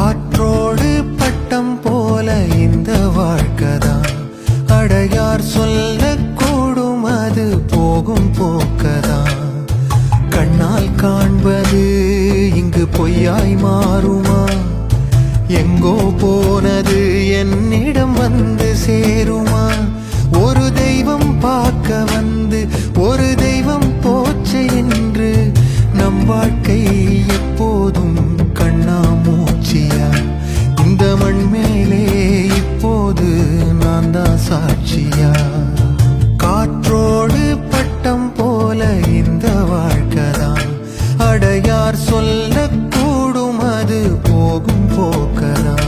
காற்றோடு பட்டம் போல இந்த வாழ்க்கைதான். அடையார் சொல்லக்கூடும் அது போகும் போக்கதான். கண்ணால் காண்பது இங்கு பொய்யாய் மாறுமா? எங்கோ போனது என்னிடம் வந்து சேருமா? ஒரு தெய்வம் பார்க்க வந்து ஒரு தெய்வம் போச்சு என்று நம் வாழ்க்கை எப்போதும் கண்ணாமூச்சியா? இந்த மண் மேலே இப்போது நான் தான் சாட்சியா? காற்றோடு பட்டம் போல இந்த வாழ்க்கைதான். அடையார் சொல்லக்கூடும் அது போகும் போக்கதான்.